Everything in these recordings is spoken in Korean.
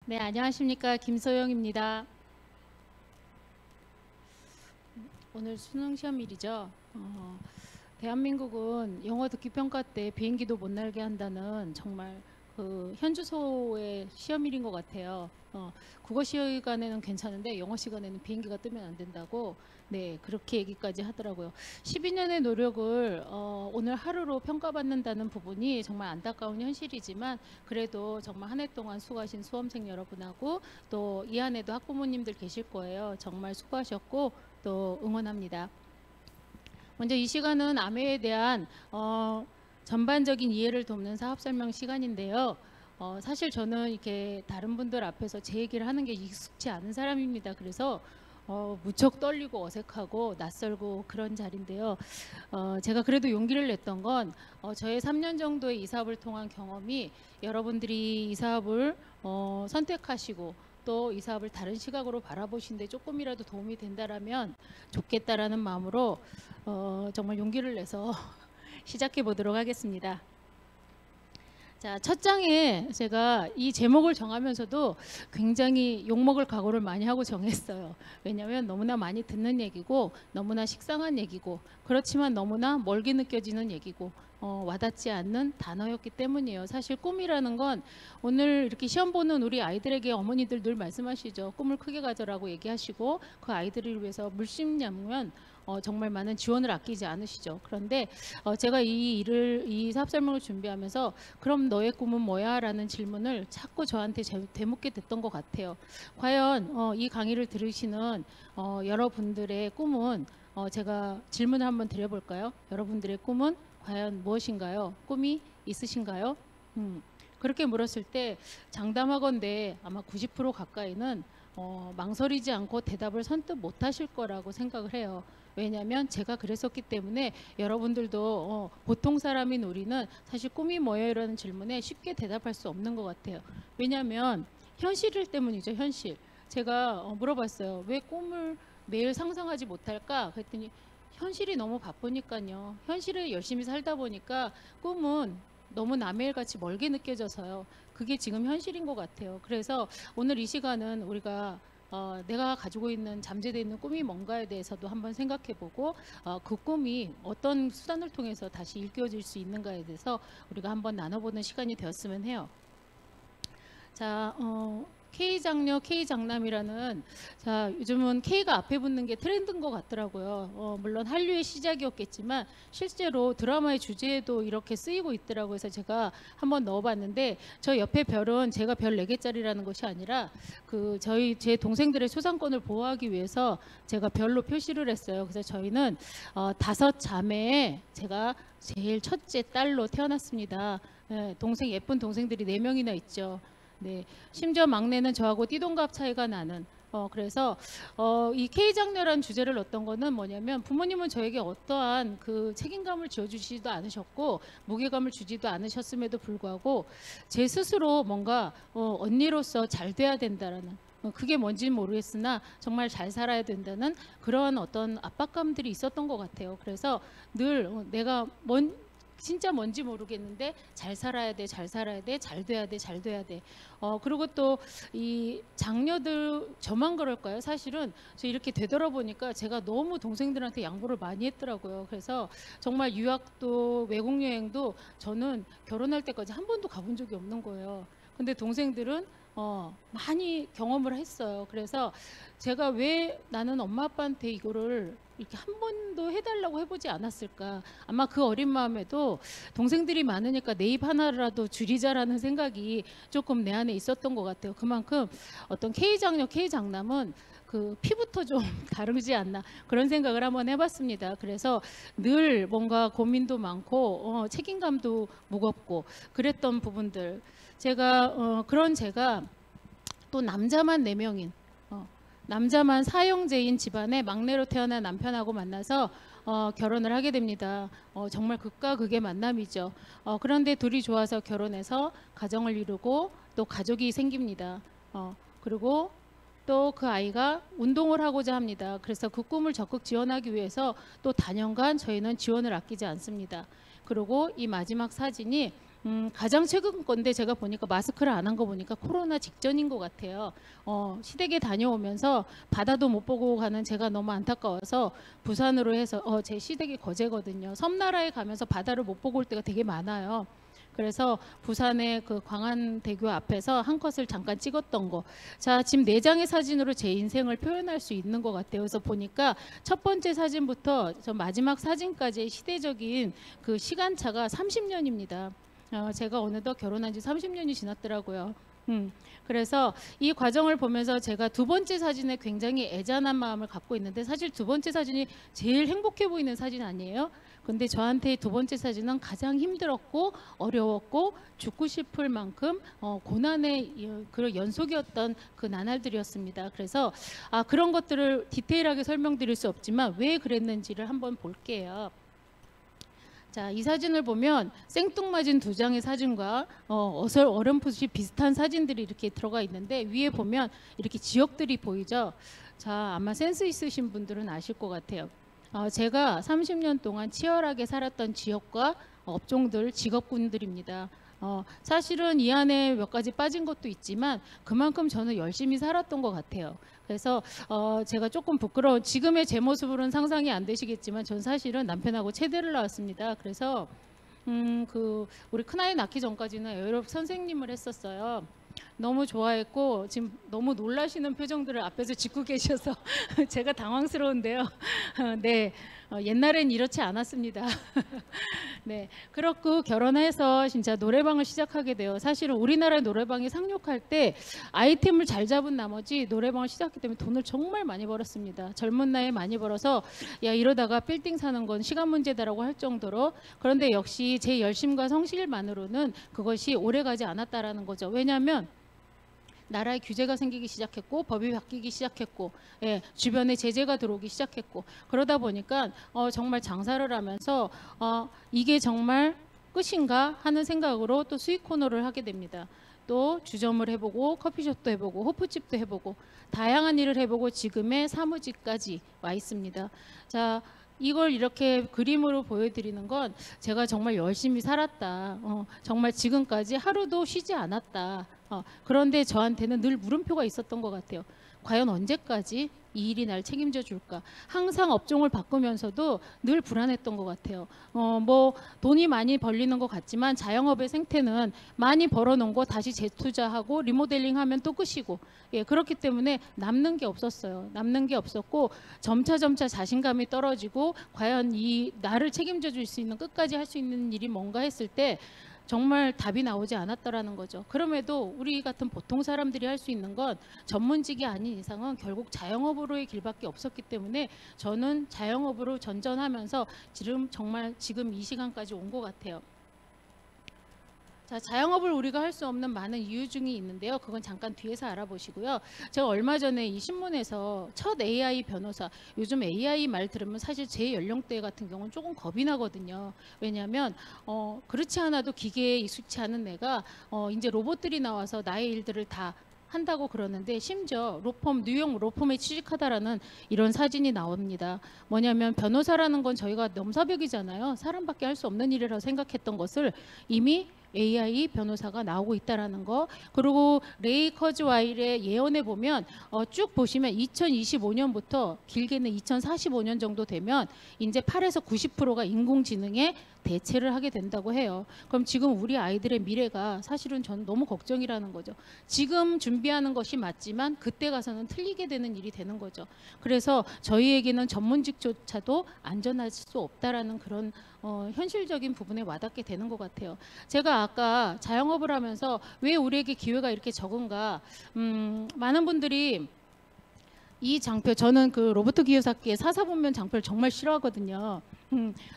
네, 안녕하십니까. 김소영입니다. 오늘 수능 시험일이죠. 대한민국은 영어 듣기 평가 때 비행기도 못 날게 한다는 정말 그 현주소의 시험일인 것 같아요. 국어 시간에는 괜찮은데 영어 시간에는 비행기가 뜨면 안 된다고 그렇게 얘기까지 하더라고요. 12년의 노력을 오늘 하루로 평가받는다는 부분이 정말 안타까운 현실이지만 그래도 정말 한 해 동안 수고하신 수험생 여러분하고 또 이 안에도 학부모님들 계실 거예요. 정말 수고하셨고 또 응원합니다. 먼저 이 시간은 암회에 대한 전반적인 이해를 돕는 사업 설명 시간인데요. 사실 저는 이렇게 다른 분들 앞에서 제 얘기를 하는 게 익숙치 않은 사람입니다. 그래서 무척 떨리고 어색하고 낯설고 그런 자리인데요. 제가 그래도 용기를 냈던 건 저의 3년 정도의 이 사업을 통한 경험이 여러분들이 이 사업을 선택하시고 또 이 사업을 다른 시각으로 바라보시는데 조금이라도 도움이 된다라면 좋겠다라는 마음으로 정말 용기를 내서 시작해 보도록 하겠습니다. 자, 첫 장에 제가 이 제목을 정하면서도 굉장히 욕먹을 각오를 많이 하고 정했어요. 왜냐하면 너무나 많이 듣는 얘기고 너무나 식상한 얘기고 그렇지만 너무나 멀게 느껴지는 얘기고 와닿지 않는 단어였기 때문이에요. 사실 꿈이라는 건 오늘 이렇게 시험 보는 우리 아이들에게 어머니들 늘 말씀하시죠. 꿈을 크게 가져라고 얘기하시고 그 아이들을 위해서 물심양면 정말 많은 지원을 아끼지 않으시죠. 그런데 제가 이 사업 설명을 준비하면서 그럼 너의 꿈은 뭐야? 라는 질문을 자꾸 저한테 되묻게 됐던 것 같아요. 과연 이 강의를 들으시는 여러분들의 꿈은 제가 질문을 한번 드려볼까요? 여러분들의 꿈은 과연 무엇인가요? 꿈이 있으신가요? 그렇게 물었을 때 장담하건대 아마 90% 가까이는 망설이지 않고 대답을 선뜻 못하실 거라고 생각을 해요. 왜냐하면 제가 그랬었기 때문에 여러분들도 보통 사람인 우리는 사실 꿈이 뭐예요? 라는 질문에 쉽게 대답할 수 없는 것 같아요. 왜냐하면 현실 때문이죠. 현실. 제가 물어봤어요. 왜 꿈을 매일 상상하지 못할까? 그랬더니 현실이 너무 바쁘니까요. 현실을 열심히 살다 보니까 꿈은 너무 남의 일같이 멀게 느껴져서요. 그게 지금 현실인 것 같아요. 그래서 오늘 이 시간은 우리가 내가 가지고 있는 잠재되어 있는 꿈이 뭔가에 대해서도 한번 생각해보고 그 꿈이 어떤 수단을 통해서 다시 일깨워질 수 있는가에 대해서 우리가 한번 나눠보는 시간이 되었으면 해요. 자, K장녀, K장남이라는 자 요즘은 K가 앞에 붙는 게 트렌드인 것 같더라고요. 물론 한류의 시작이었겠지만 실제로 드라마의 주제에도 이렇게 쓰이고 있더라고요. 그래서 제가 한번 넣어봤는데 저 옆에 별은 제가 별 4개짜리라는 것이 아니라 제 동생들의 초상권을 보호하기 위해서 제가 별로 표시를 했어요. 그래서 저희는 5자매에 제가 제일 첫째 딸로 태어났습니다. 네, 예쁜 동생들이 4명이나 있죠. 네, 심지어 막내는 저하고 띠동갑 차이가 나는 그래서 이 K장녀라는 주제를 넣었던 거는 뭐냐면 부모님은 저에게 어떠한 그 책임감을 지어주시지도 않으셨고 무게감을 주지도 않으셨음에도 불구하고 제 스스로 뭔가 언니로서 잘 돼야 된다라는 그게 뭔지는 모르겠으나 정말 잘 살아야 된다는 그러한 어떤 압박감들이 있었던 것 같아요. 그래서 늘 내가 진짜 뭔지 모르겠는데 잘 살아야 돼, 잘 살아야 돼, 잘 돼야 돼, 잘 돼야 돼. 그리고 또 이 장녀들 저만 그럴까요? 사실은 저 이렇게 되돌아보니까 제가 너무 동생들한테 양보를 많이 했더라고요. 그래서 정말 유학도 외국 여행도 저는 결혼할 때까지 한 번도 가본 적이 없는 거예요. 근데 동생들은 많이 경험을 했어요. 그래서 제가 왜 나는 엄마 아빠한테 이거를 이렇게 한 번도 해달라고 해보지 않았을까. 아마 그 어린 마음에도 동생들이 많으니까 내 입 하나라도 줄이자라는 생각이 조금 내 안에 있었던 것 같아요. 그만큼 어떤 K장녀, K장남은 그 피부터 좀 다르지 않나 그런 생각을 한번 해봤습니다. 그래서 늘 뭔가 고민도 많고 책임감도 무겁고 그랬던 부분들 그런 제가 또 남자만 4명인 남자만 4형제인 집안의 막내로 태어난 남편하고 만나서 결혼을 하게 됩니다. 정말 극과 극의 만남이죠. 그런데 둘이 좋아서 결혼해서 가정을 이루고 또 가족이 생깁니다. 그리고 또 그 아이가 운동을 하고자 합니다. 그래서 그 꿈을 적극 지원하기 위해서 또 다년간 저희는 지원을 아끼지 않습니다. 그리고 이 마지막 사진이 가장 최근 건데 제가 보니까 마스크를 안 한 거 보니까 코로나 직전인 것 같아요. 시댁에 다녀오면서 바다도 못 보고 가는 제가 너무 안타까워서 부산으로 해서 제 시댁이 거제거든요. 섬나라에 가면서 바다를 못 보고 올 때가 되게 많아요. 그래서 부산의 그 광안대교 앞에서 한 컷을 잠깐 찍었던 거. 자, 지금 4장의 사진으로 제 인생을 표현할 수 있는 것 같아요. 그래서 보니까 첫 번째 사진부터 저 마지막 사진까지의 시대적인 그 시간차가 30년입니다. 제가 어느덧 결혼한 지 30년이 지났더라고요. 그래서 이 과정을 보면서 제가 두 번째 사진에 굉장히 애잔한 마음을 갖고 있는데 사실 두 번째 사진이 제일 행복해 보이는 사진 아니에요? 근데 저한테 두 번째 사진은 가장 힘들었고 어려웠고 죽고 싶을 만큼 고난의 그런 연속이었던 그 나날들이었습니다. 그래서 그런 것들을 디테일하게 설명드릴 수 없지만 왜 그랬는지를 한번 볼게요. 자, 이 사진을 보면 생뚱맞은 2장의 사진과 어렴풋이 비슷한 사진들이 이렇게 들어가 있는데 위에 보면 이렇게 지역들이 보이죠. 자, 아마 센스 있으신 분들은 아실 것 같아요. 제가 30년 동안 치열하게 살았던 지역과 업종들, 직업군들입니다. 사실은 이 안에 몇 가지 빠진 것도 있지만 그만큼 저는 열심히 살았던 것 같아요. 그래서 제가 조금 부끄러운 지금의 제 모습으로는 상상이 안 되시겠지만 전 사실은 남편하고 체대를 나왔습니다. 그래서 우리 큰아이 낳기 전까지는 에어로빅 선생님을 했었어요. 너무 좋아했고 지금 너무 놀라시는 표정들을 앞에서 짓고 계셔서 제가 당황스러운데요. 네, 옛날엔 이렇지 않았습니다. 네, 그렇고 결혼해서 진짜 노래방을 시작하게 돼요. 사실은 우리나라 노래방이 상륙할 때 아이템을 잘 잡은 나머지 노래방을 시작했기 때문에 돈을 정말 많이 벌었습니다. 젊은 나이에 많이 벌어서 야 이러다가 빌딩 사는 건 시간 문제다라고 할 정도로. 그런데 역시 제 열심과 성실만으로는 그것이 오래가지 않았다라는 거죠. 왜냐하면 나라에 규제가 생기기 시작했고 법이 바뀌기 시작했고 주변에 제재가 들어오기 시작했고 그러다 보니까 정말 장사를 하면서 이게 정말 끝인가 하는 생각으로 또 수익 코너를 하게 됩니다. 또 주점을 해보고 커피숍도 해보고 호프집도 해보고 다양한 일을 해보고 지금의 사무직까지 와 있습니다. 자, 이걸 이렇게 그림으로 보여드리는 건 제가 정말 열심히 살았다. 정말 지금까지 하루도 쉬지 않았다. 그런데 저한테는 늘 물음표가 있었던 것 같아요. 과연 언제까지 이 일이 날 책임져 줄까? 항상 업종을 바꾸면서도 늘 불안했던 것 같아요. 뭐 돈이 많이 벌리는 것 같지만 자영업의 생태는 많이 벌어놓은 거 다시 재투자하고 리모델링하면 또 끝이고 그렇기 때문에 남는 게 없었어요. 남는 게 없었고 점차 자신감이 떨어지고 과연 이 나를 책임져 줄 수 있는 끝까지 할 수 있는 일이 뭔가 했을 때 정말 답이 나오지 않았더라는 거죠. 그럼에도 우리 같은 보통 사람들이 할 수 있는 건 전문직이 아닌 이상은 결국 자영업으로의 길밖에 없었기 때문에 저는 자영업으로 전전하면서 지금 이 시간까지 온 것 같아요. 자, 자영업을 우리가 할 수 없는 많은 이유 중에 있는데요. 그건 잠깐 뒤에서 알아보시고요. 제가 얼마 전에 이 신문에서 첫 AI 변호사, 요즘 AI 말 들으면 사실 제 연령대 같은 경우는 조금 겁이 나거든요. 왜냐하면 그렇지 않아도 기계에 익숙치 않은 내가 이제 로봇들이 나와서 나의 일들을 다 한다고 그러는데 심지어 뉴욕 로펌에 취직하다라는 이런 사진이 나옵니다. 뭐냐면 변호사라는 건 저희가 넘사벽이잖아요. 사람밖에 할 수 없는 일이라고 생각했던 것을 이미 AI 변호사가 나오고 있다라는 거. 그리고 레이 커즈와일의 예언에 보면 쭉 보시면 2025년부터 길게는 2045년 정도 되면 이제 8에서 90%가 인공지능에 대체를 하게 된다고 해요. 그럼 지금 우리 아이들의 미래가 사실은 저는 너무 걱정이라는 거죠. 지금 준비하는 것이 맞지만 그때 가서는 틀리게 되는 일이 되는 거죠. 그래서 저희에게는 전문직조차도 안전할 수 없다라는 그런 현실적인 부분에 와닿게 되는 것 같아요. 제가 아까 자영업을 하면서 왜 우리에게 기회가 이렇게 적은가, 많은 분들이 이 장표, 저는 그 로버트 기요사키의 사사본면 장표를 정말 싫어하거든요.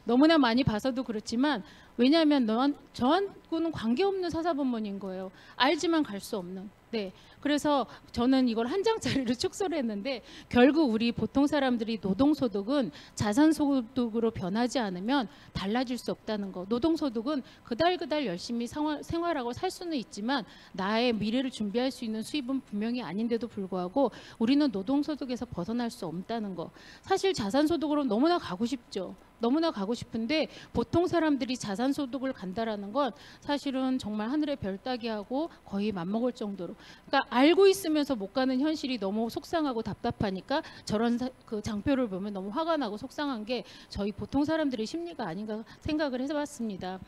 너무나 많이 봐서도 그렇지만 왜냐하면 저하고는 관계없는 사사본문인 거예요. 알지만 갈 수 없는. 네, 그래서 저는 이걸 한 장짜리로 축소를 했는데 결국 우리 보통 사람들이 노동소득은 자산소득으로 변하지 않으면 달라질 수 없다는 거. 노동소득은 그달 열심히 생활하고 살 수는 있지만 나의 미래를 준비할 수 있는 수입은 분명히 아닌데도 불구하고 우리는 노동소득에서 벗어날 수 없다는 거. 사실 자산소득으로 너무나 가고 싶죠. 너무나 가고 싶은데 보통 사람들이 자산소득을 간다라는 건 사실은 정말 하늘의 별 따기하고 거의 맞먹을 정도로, 그러니까 알고 있으면서 못 가는 현실이 너무 속상하고 답답하니까 저런 그 장표를 보면 너무 화가 나고 속상한 게 저희 보통 사람들의 심리가 아닌가 생각을 해봤습니다.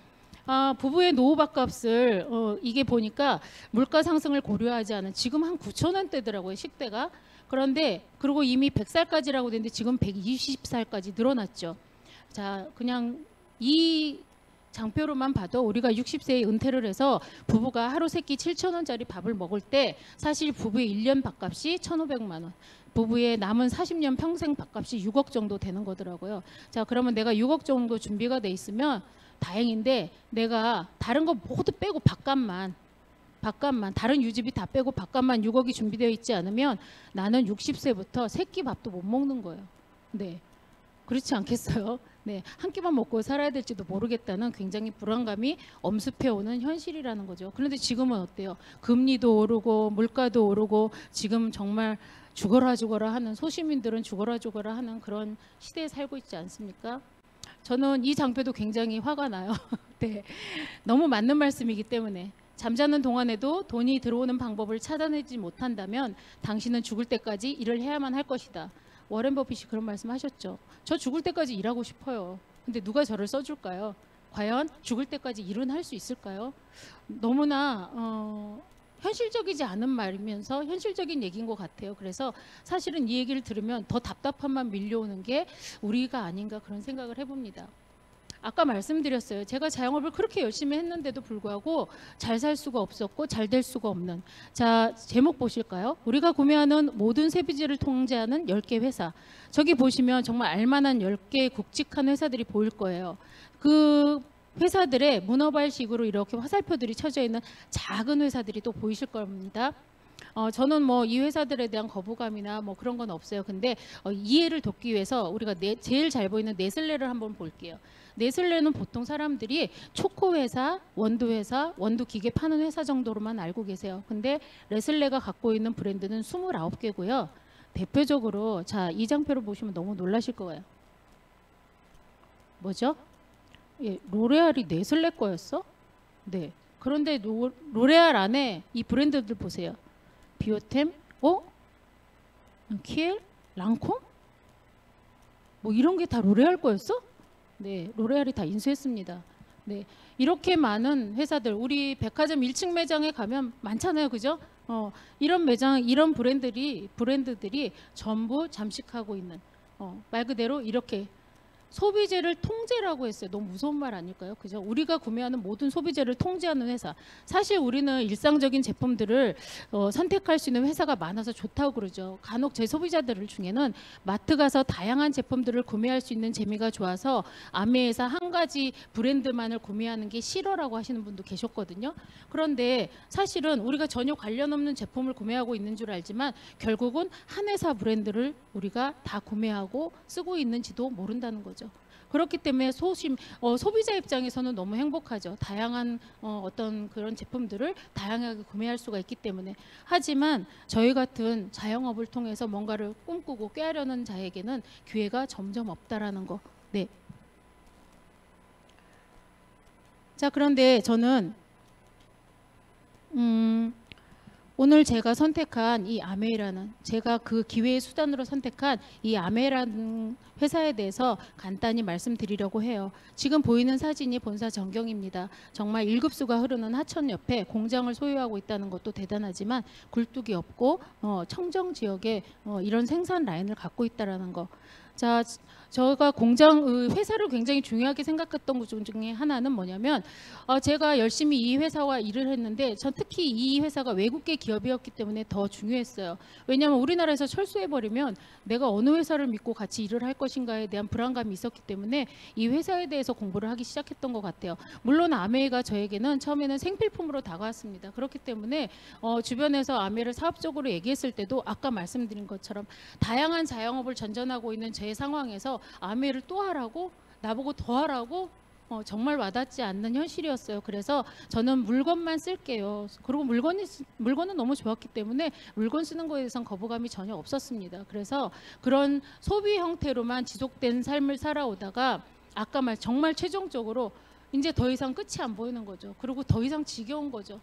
부부의 노후 밥값을 이게 보니까 물가 상승을 고려하지 않은 지금 한 9천 원대더라고요, 식대가. 그런데 그리고 이미 100살까지라고 되는데 지금 120살까지 늘어났죠. 자, 그냥 이 장표로만 봐도 우리가 60세에 은퇴를 해서 부부가 하루 세끼 7,000원짜리 밥을 먹을 때 사실 부부의 1년 밥값이 1,500만 원. 부부의 남은 40년 평생 밥값이 6억 정도 되는 거더라고요. 자, 그러면 내가 6억 정도 준비가 돼 있으면 다행인데 내가 다른 거 모두 빼고 밥값만 다른 유지비 다 빼고 밥값만 6억이 준비되어 있지 않으면 나는 60세부터 세끼 밥도 못 먹는 거예요. 네. 그렇지 않겠어요? 네, 한 끼만 먹고 살아야 될지도 모르겠다는 굉장히 불안감이 엄습해오는 현실이라는 거죠. 그런데 지금은 어때요? 금리도 오르고 물가도 오르고 지금 정말 죽어라 하는, 소시민들은 죽어라 하는 그런 시대에 살고 있지 않습니까? 저는 이 장표도 굉장히 화가 나요. 네, 너무 맞는 말씀이기 때문에. 잠자는 동안에도 돈이 들어오는 방법을 찾아내지 못한다면 당신은 죽을 때까지 일을 해야만 할 것이다. 워렌 버핏이 그런 말씀하셨죠. 저 죽을 때까지 일하고 싶어요. 근데 누가 저를 써줄까요? 과연 죽을 때까지 일은 할 수 있을까요? 너무나 현실적이지 않은 말이면서 현실적인 얘기인 것 같아요. 그래서 사실은 이 얘기를 들으면 더 답답함만 밀려오는 게 우리가 아닌가 그런 생각을 해봅니다. 아까 말씀드렸어요. 제가 자영업을 그렇게 열심히 했는데도 불구하고 잘 살 수가 없었고 잘 될 수가 없는. 자, 제목 보실까요? 우리가 구매하는 모든 세비지를 통제하는 10개 회사. 저기 보시면 정말 알만한 10개의 굵직한 회사들이 보일 거예요. 그 회사들의 문어발식으로 이렇게 화살표들이 쳐져 있는 작은 회사들이 또 보이실 겁니다. 저는 뭐 이 회사들에 대한 거부감이나 뭐 그런 건 없어요. 근데 이해를 돕기 위해서 우리가 제일 잘 보이는 네슬레를 한번 볼게요. 네슬레는 보통 사람들이 초코 회사, 원두 회사, 원두 기계 파는 회사 정도로만 알고 계세요. 근데 네슬레가 갖고 있는 브랜드는 29개고요. 대표적으로 자, 이 장표를 보시면 너무 놀라실 거예요. 뭐죠? 예, 로레알이 네슬레 거였어? 네. 그런데 로레알 안에 이 브랜드들 보세요. 비오템, 키엘, 랑콤? 뭐 이런 게 다 로레알 거였어? 네, 로레알이 다 인수했습니다. 네, 이렇게 많은 회사들, 우리 백화점 1층 매장에 가면 많잖아요, 그죠? 이런 매장, 이런 브랜드들이 전부 잠식하고 있는, 말 그대로 이렇게 소비재를 통제라고 했어요. 너무 무서운 말 아닐까요? 그죠? 우리가 구매하는 모든 소비재를 통제하는 회사. 사실 우리는 일상적인 제품들을 선택할 수 있는 회사가 많아서 좋다고 그러죠. 간혹 제 소비자들 중에는 마트 가서 다양한 제품들을 구매할 수 있는 재미가 좋아서 아메에서 한 가지 브랜드만을 구매하는 게 싫어라고 하시는 분도 계셨거든요. 그런데 사실은 우리가 전혀 관련 없는 제품을 구매하고 있는 줄 알지만 결국은 한 회사 브랜드를 우리가 다 구매하고 쓰고 있는지도 모른다는 거죠. 그렇기 때문에 소비자 입장에서는 너무 행복하죠. 다양한 어떤 그런 제품들을 다양하게 구매할 수가 있기 때문에. 하지만 저희 같은 자영업을 통해서 뭔가를 꿈꾸고 꾀하려는 자에게는 기회가 점점 없다라는 거. 네. 자, 그런데 저는 오늘 제가 선택한 이 아메이라는, 제가 그 기회의 수단으로 선택한 이 아메이라는 회사에 대해서 간단히 말씀드리려고 해요. 지금 보이는 사진이 본사 전경입니다. 정말 1급수가 흐르는 하천 옆에 공장을 소유하고 있다는 것도 대단하지만 굴뚝이 없고 청정 지역에 이런 생산 라인을 갖고 있다는 거. 자, 제가 회사를 굉장히 중요하게 생각했던 것 중에 하나는 뭐냐면 제가 열심히 이 회사와 일을 했는데 전 특히 이 회사가 외국계 기업이었기 때문에 더 중요했어요. 왜냐하면 우리나라에서 철수해버리면 내가 어느 회사를 믿고 같이 일을 할 것인가에 대한 불안감이 있었기 때문에 이 회사에 대해서 공부를 하기 시작했던 것 같아요. 물론 아메이가 저에게는 처음에는 생필품으로 다가왔습니다. 그렇기 때문에 주변에서 아메이를 사업적으로 얘기했을 때도 아까 말씀드린 것처럼 다양한 자영업을 전전하고 있는 제 상황에서 아메이를 또 하라고 나보고 더 하라고 정말 와닿지 않는 현실이었어요. 그래서 저는 물건만 쓸게요. 그리고 물건은 너무 좋았기 때문에 물건 쓰는 거에 대해서는 거부감이 전혀 없었습니다. 그래서 그런 소비 형태로만 지속된 삶을 살아오다가 아까 정말 최종적으로 이제 더 이상 끝이 안 보이는 거죠. 그리고 더 이상 지겨운 거죠.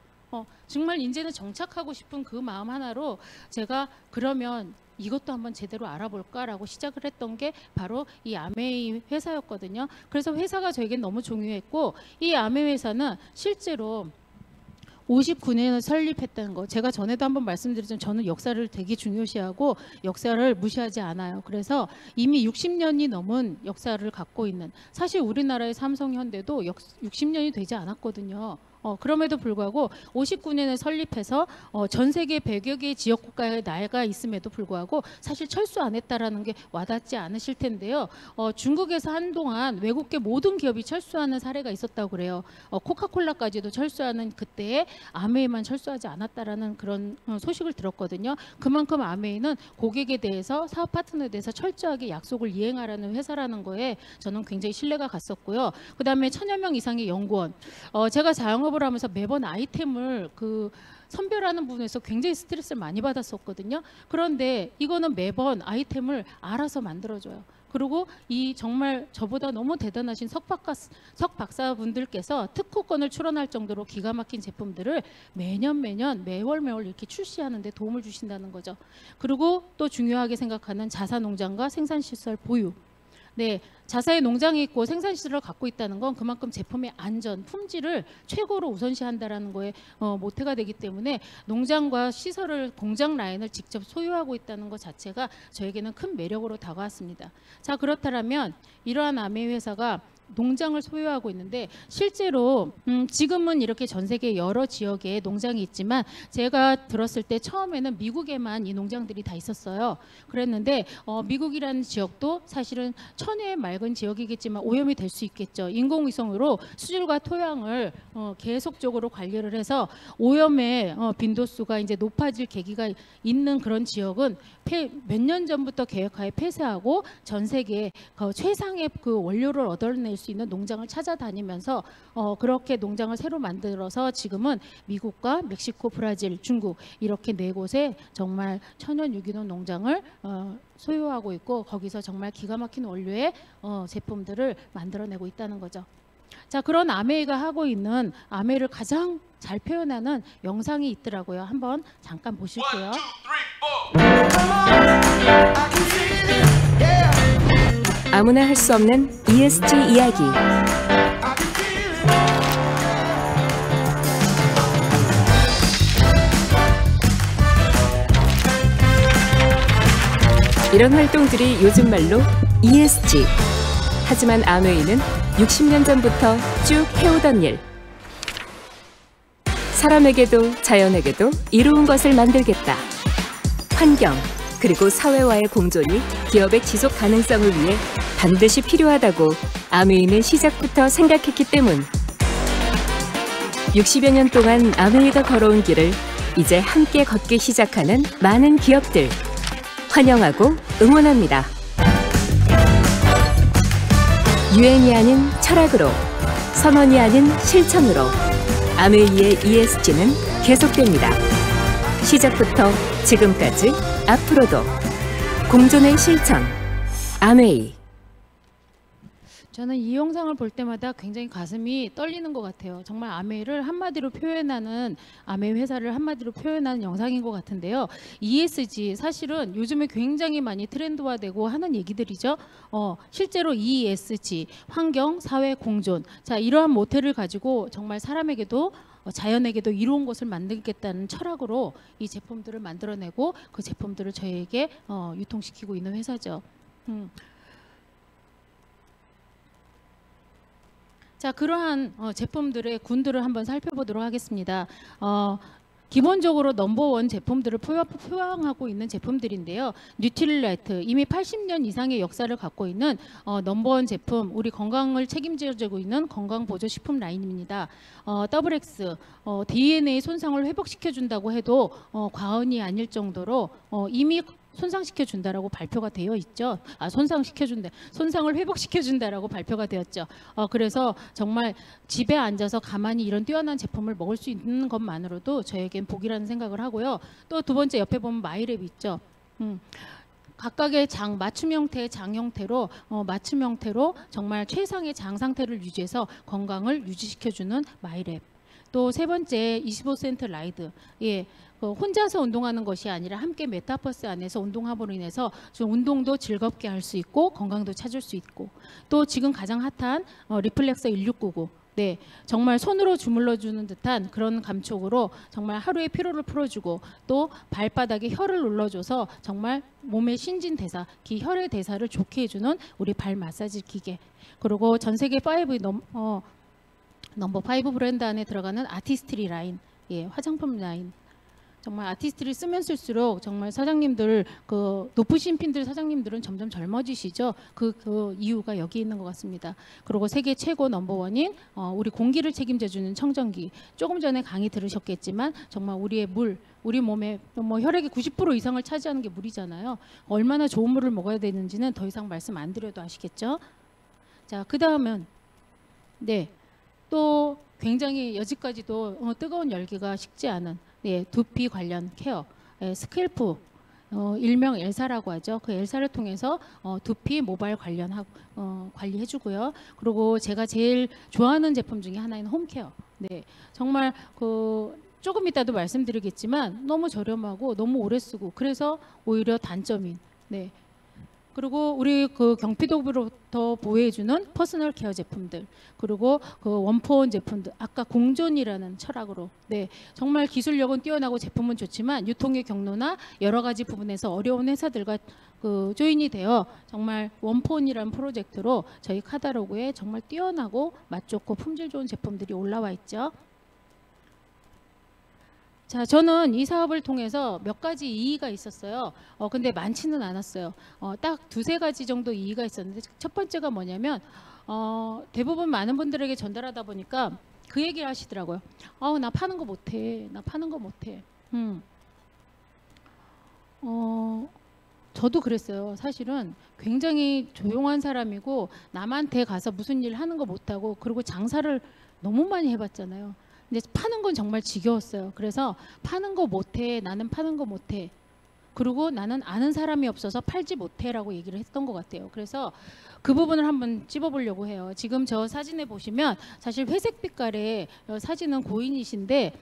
정말 이제는 정착하고 싶은 그 마음 하나로 제가 그러면 이것도 한번 제대로 알아볼까라고 시작을 했던 게 바로 이 아메이 회사였거든요. 그래서 회사가 저에겐 너무 중요했고 이 아메이 회사는 실제로 59년에 설립했다는 거 제가 전에도 한번 말씀드렸지만 저는 역사를 되게 중요시하고 역사를 무시하지 않아요. 그래서 이미 60년이 넘은 역사를 갖고 있는 사실 우리나라의 삼성현대도 60년이 되지 않았거든요. 그럼에도 불구하고 59년에 설립해서 전 세계 100여 개의 지역 국가에 나가 있음에도 불구하고 사실 철수 안 했다라는 게 와닿지 않으실 텐데요. 중국에서 한동안 외국계 모든 기업이 철수하는 사례가 있었다고 그래요. 코카콜라까지도 철수하는 그때에 아메이만 철수하지 않았다라는 그런 소식을 들었거든요. 그만큼 아메이는 고객에 대해서 사업 파트너에 대해서 철저하게 약속을 이행하라는 회사라는 거에 저는 굉장히 신뢰가 갔었고요. 그다음에 1000여 명 이상의 연구원. 제가 자영업을 하면서 매번 아이템을 선별하는 부분에서 굉장히 스트레스를 많이 받았었거든요. 그런데 이거는 매번 아이템을 알아서 만들어줘요. 그리고 이 정말 저보다 너무 대단하신 석박사분들께서 특허권을 출원할 정도로 기가 막힌 제품들을 매년 매월 이렇게 출시하는 데 도움을 주신다는 거죠. 그리고 또 중요하게 생각하는 자사농장과 생산시설 보유. 네, 자사의 농장이 있고 생산시설을 갖고 있다는 건 그만큼 제품의 안전, 품질을 최고로 우선시한다라는 거에 모태가 되기 때문에 농장과 시설을 공장 라인을 직접 소유하고 있다는 것 자체가 저에게는 큰 매력으로 다가왔습니다. 자, 그렇다면 이러한 아메이 회사가 농장을 소유하고 있는데 실제로 지금은 이렇게 전 세계 여러 지역에 농장이 있지만 제가 들었을 때 처음에는 미국에만 이 농장들이 다 있었어요. 그랬는데 미국이라는 지역도 사실은 천혜의 맑은 지역이겠지만 오염이 될 수 있겠죠. 인공위성으로 수질과 토양을 계속적으로 관리를 해서 오염의 빈도수가 이제 높아질 계기가 있는 그런 지역은 몇 년 전부터 계획하에 폐쇄하고 전 세계 최상의 그 원료를 얻어낼 수 있는 농장을 찾아다니면서 그렇게 농장을 새로 만들어서 지금은 미국과 멕시코, 브라질, 중국 이렇게 4곳에 정말 천연 유기농 농장을 소유하고 있고 거기서 정말 기가 막힌 원료의 제품들을 만들어내고 있다는 거죠. 자, 그런 아메이가 하고 있는 아메이를 가장 잘 표현하는 영상이 있더라고요. 한번 잠깐 보실게요. 1, 2, 3, 4. 아무나 할 수 없는 ESG 이야기. 이런 활동들이 요즘 말로 ESG. 하지만 아메이는 60년 전부터 쭉 해오던 일. 사람에게도 자연에게도 이로운 것을 만들겠다. 환경, 그리고 사회와의 공존이 기업의 지속 가능성을 위해 반드시 필요하다고 아메이는 시작부터 생각했기 때문. 60여 년 동안 아메이가 걸어온 길을 이제 함께 걷기 시작하는 많은 기업들. 환영하고 응원합니다. 유행이 아닌 철학으로, 선언이 아닌 실천으로 아메이의 ESG는 계속됩니다. 시작부터 지금까지 앞으로도 공존의 실천 아메이. 저는 이 영상을 볼 때마다 굉장히 가슴이 떨리는 것 같아요. 정말 아메이를 한마디로 표현하는 아메이 회사를 한마디로 표현하는 영상인 것 같은데요. ESG 사실은 요즘에 굉장히 많이 트렌드화되고 하는 얘기들이죠. 실제로 ESG 환경, 사회, 공존. 자, 이러한 모태를 가지고 정말 사람에게도 자연에게도 이로운 것을 만들겠다는 철학으로 이 제품들을 만들어내고 그 제품들을 저희에게 유통시키고 있는 회사죠. 자, 그러한 제품들의 군들을 한번 살펴보도록 하겠습니다. 기본적으로 넘버원 제품들을 표방하고 있는 제품들인데요. 뉴트릴라이트, 이미 80년 이상의 역사를 갖고 있는 넘버원 제품, 우리 건강을 책임져주고 있는 건강보조식품 라인입니다. 더블 X, DNA 손상을 회복시켜준다고 해도 과언이 아닐 정도로 이미 손상시켜준다라고 발표가 되어 있죠. 손상을 회복시켜준다라고 발표가 되었죠. 그래서 정말 집에 앉아서 가만히 이런 뛰어난 제품을 먹을 수 있는 것만으로도 저에겐 복이라는 생각을 하고요. 또 두 번째 옆에 보면 마이랩 있죠. 각각의 맞춤 형태의 장 형태로 맞춤 형태로 정말 최상의 장 상태를 유지해서 건강을 유지시켜주는 마이랩. 또 세 번째 25센트 라이드. 예. 혼자서 운동하는 것이 아니라 함께 메타버스 안에서 운동함으로 인해서 운동도 즐겁게 할 수 있고 건강도 찾을 수 있고, 또 지금 가장 핫한 리플렉서 1699. 네, 정말 손으로 주물러주는 듯한 그런 감촉으로 정말 하루의 피로를 풀어주고, 또 발바닥에 혀를 눌러줘서 정말 몸의 신진대사, 혈의 대사를 좋게 해주는 우리 발 마사지 기계. 그리고 전 세계 넘버 5 브랜드 안에 들어가는 아티스트리 라인, 예, 화장품 라인. 정말 아티스트를 쓰면 쓸수록 정말 사장님들, 높으신 핀들 사장님들은 점점 젊어지시죠. 그 이유가 여기 있는 것 같습니다. 그리고 세계 최고 넘버원인 우리 공기를 책임져주는 청정기. 조금 전에 강의 들으셨겠지만 정말 우리의 물, 우리 몸의 혈액의 90% 이상을 차지하는 게 물이잖아요. 얼마나 좋은 물을 먹어야 되는지는 더 이상 말씀 안 드려도 아시겠죠. 자, 그 다음은 네, 또 굉장히 여지까지도 뜨거운 열기가 식지 않은, 네, 두피 관련 케어, 스캘프, 일명 엘사라고 하죠. 그 엘사를 통해서 두피 모발 관리해주고요. 그리고 제가 제일 좋아하는 제품 중에 하나인 홈케어. 네, 정말 조금 이따도 말씀드리겠지만 너무 저렴하고 너무 오래 쓰고, 그래서 오히려 단점인. 네. 그리고 우리 경피도로부터 보호해주는 퍼스널 케어 제품들, 그리고 원포원 제품들, 아까 공존이라는 철학으로, 네, 정말 기술력은 뛰어나고 제품은 좋지만 유통의 경로나 여러 가지 부분에서 어려운 회사들과 조인이 되어 정말 원포원이라는 프로젝트로 저희 카다로그에 정말 뛰어나고 맛 좋고 품질 좋은 제품들이 올라와 있죠. 자, 저는 이 사업을 통해서 몇 가지 이의가 있었어요. 근데 많지는 않았어요. 딱 두세 가지 정도 이의가 있었는데, 첫 번째가 뭐냐면 대부분 많은 분들에게 전달하다 보니까 그 얘기를 하시더라고요. 나 파는 거 못해. 나 파는 거 못해. 저도 그랬어요. 사실은 굉장히 조용한 사람이고 남한테 가서 무슨 일 하는 거 못하고, 그리고 장사를 너무 많이 해봤잖아요. 근데 파는 건 정말 지겨웠어요. 그래서 파는 거 못해. 나는 파는 거 못해. 그리고 나는 아는 사람이 없어서 팔지 못해라고 얘기를 했던 것 같아요. 그래서 그 부분을 한번 찝어보려고 해요. 지금 저 사진에 보시면 사실 회색 빛깔의 사진은 고인이신데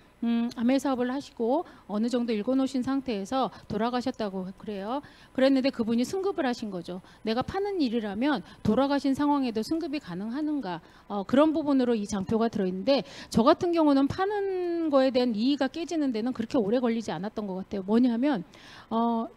암의 사업을 하시고 어느 정도 읽어놓으신 상태에서 돌아가셨다고 그래요. 그랬는데 그분이 승급을 하신 거죠. 내가 파는 일이라면 돌아가신 상황에도 승급이 가능하는가, 그런 부분으로 이 장표가 들어있는데, 저 같은 경우는 파는 거에 대한 이의가 깨지는 데는 그렇게 오래 걸리지 않았던 것 같아요. 뭐냐면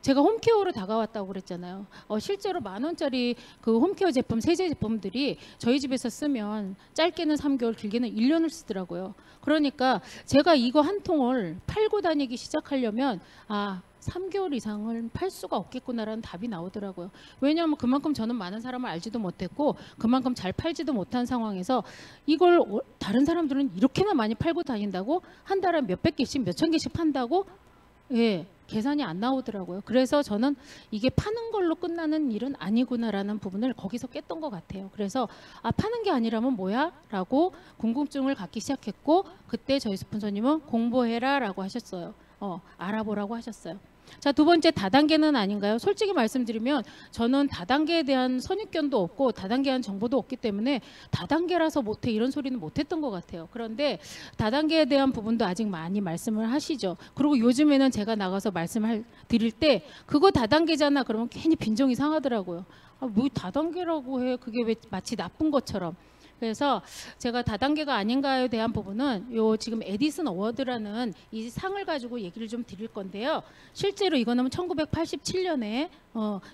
제가 홈케어로 다가왔다고 그랬잖아요. 실제로 10,000원짜리 그 홈케어 제품, 세제 제품들이 저희 집에서 쓰면 짧게는 3개월, 길게는 1년을 쓰더라고요. 그러니까 제가 이거 한 통을 팔고 다니기 시작하려면 3개월 이상을 팔 수가 없겠구나라는 답이 나오더라고요. 왜냐하면 그만큼 저는 많은 사람을 알지도 못했고 그만큼 잘 팔지도 못한 상황에서 이걸 다른 사람들은 이렇게나 많이 팔고 다닌다고, 한 달에 몇백 개씩 몇천 개씩 판다고, 예, 계산이 안 나오더라고요. 그래서 저는 이게 파는 걸로 끝나는 일은 아니구나라는 부분을 거기서 깼던 것 같아요. 그래서 파는 게 아니라면 뭐야? 라고 궁금증을 갖기 시작했고, 그때 저희 스폰서님은 공부해라 라고 하셨어요. 알아보라고 하셨어요. 자, 두 번째, 다단계는 아닌가요? 솔직히 말씀드리면 저는 다단계에 대한 선입견도 없고 다단계에 대한 정보도 없기 때문에 다단계라서 못해 이런 소리는 못했던 것 같아요. 그런데 다단계에 대한 부분도 아직 많이 말씀을 하시죠. 그리고 요즘에는 제가 나가서 말씀을 드릴 때 그거 다단계잖아 그러면 괜히 빈정이 상하더라고요. 뭐 다단계라고 해, 그게 왜 마치 나쁜 것처럼. 그래서 제가 다단계가 아닌가에 대한 부분은 요 지금 에디슨 어워드라는 이 상을 가지고 얘기를 좀 드릴 건데요. 실제로 이거는 1987년에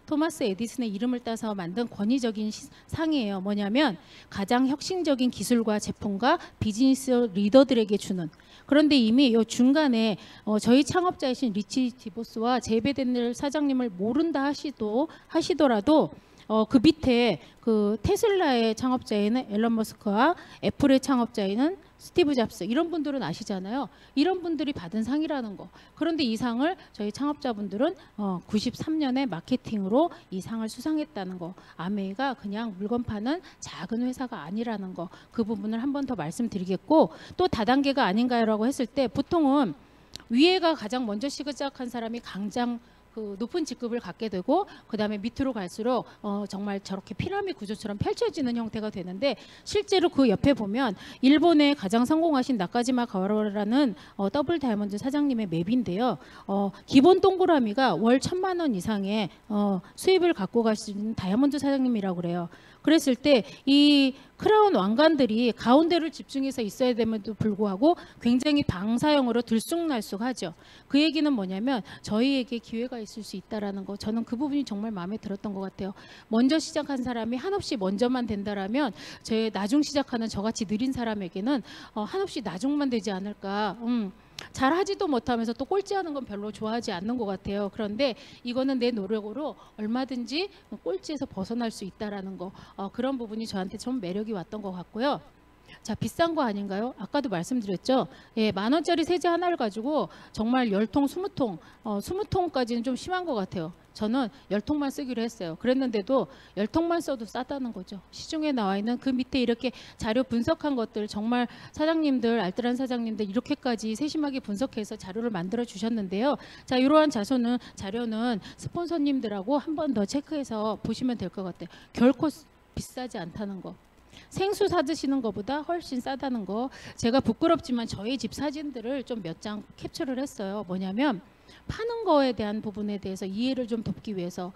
토마스 에디슨의 이름을 따서 만든 권위적인 상이에요. 뭐냐면 가장 혁신적인 기술과 제품과 비즈니스 리더들에게 주는. 그런데 이미 요 중간에 저희 창업자이신 리치 디보스와 제베덴넬 사장님을 모른다 하시더라도 그 밑에 그 테슬라의 창업자에는 앨런 머스크와 애플의 창업자에는 스티브 잡스, 이런 분들은 아시잖아요. 이런 분들이 받은 상이라는 거. 그런데 이 상을 저희 창업자분들은 93년에 마케팅으로 이 상을 수상했다는 거. 아메이가 그냥 물건 파는 작은 회사가 아니라는 거. 그 부분을 한 번 더 말씀드리겠고, 또 다단계가 아닌가요라고 했을 때 보통은 위에가 가장 먼저 시작한 사람이 가장 그 높은 직급을 갖게 되고, 그 다음에 밑으로 갈수록 정말 저렇게 피라미드 구조처럼 펼쳐지는 형태가 되는데, 실제로 그 옆에 보면 일본의 가장 성공하신 나카지마 가와라라는 더블 다이아몬드 사장님의 맵인데요. 기본 동그라미가 월 1,000만 원 이상의 수입을 갖고 가시는 다이아몬드 사장님이라고 그래요. 그랬을 때 이 크라운 왕관들이 가운데를 집중해서 있어야 됨에도 불구하고 굉장히 방사형으로 들쑥날쑥하죠. 그 얘기는 뭐냐면 저희에게 기회가 있을 수 있다라는 거. 저는 그 부분이 정말 마음에 들었던 것 같아요. 먼저 시작한 사람이 한없이 먼저만 된다라면 제 나중 시작하는 저같이 느린 사람에게는 한없이 나중만 되지 않을까. 잘하지도 못하면서 또 꼴찌하는 건 별로 좋아하지 않는 것 같아요. 그런데 이거는 내 노력으로 얼마든지 꼴찌에서 벗어날 수 있다라는 거, 그런 부분이 저한테 좀 매력이 왔던 것 같고요. 자, 비싼 거 아닌가요? 아까도 말씀드렸죠. 예, 10,000원짜리 세제 하나를 가지고 정말 10통, 20통, 20통까지는 좀 심한 것 같아요. 저는 10통만 쓰기로 했어요. 그랬는데도 10통만 써도 싸다는 거죠. 시중에 나와 있는 그 밑에 이렇게 자료 분석한 것들, 정말 사장님들, 알뜰한 사장님들 이렇게까지 세심하게 분석해서 자료를 만들어 주셨는데요. 자, 이러한 자료는 스폰서님들하고 한 번 더 체크해서 보시면 될 것 같아요. 결코 비싸지 않다는 거. 생수 사드시는 것보다 훨씬 싸다는 거. 제가 부끄럽지만 저희 집 사진들을 좀 몇 장 캡처를 했어요. 뭐냐면 파는 거에 대한 부분에 대해서 이해를 좀 돕기 위해서